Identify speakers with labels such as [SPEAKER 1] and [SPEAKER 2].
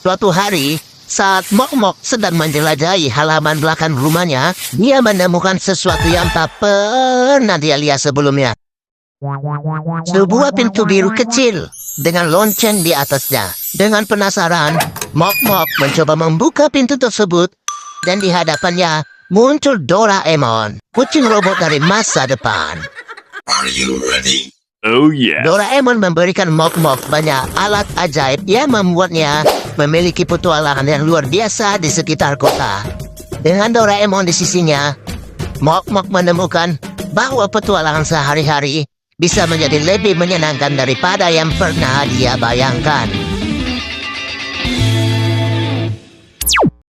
[SPEAKER 1] Suatu hari, saat Mok-Mok sedang menjelajahi halaman belakang rumahnya, dia menemukan sesuatu yang tak pernah dia lihat sebelumnya. Sebuah pintu biru kecil dengan lonceng di atasnya. Dengan penasaran, Mok-Mok mencoba membuka pintu tersebut dan di hadapannya muncul Doraemon, kucing robot dari masa depan.
[SPEAKER 2] Are you ready?
[SPEAKER 3] Oh yeah.
[SPEAKER 1] Doraemon memberikan Mok-Mok banyak alat ajaib yang membuatnya memiliki petualangan yang luar biasa di sekitar kota. Dengan Doraemon di sisinya, Mok-Mok menemukan bahwa petualangan sehari-hari bisa menjadi lebih menyenangkan daripada yang pernah dia bayangkan.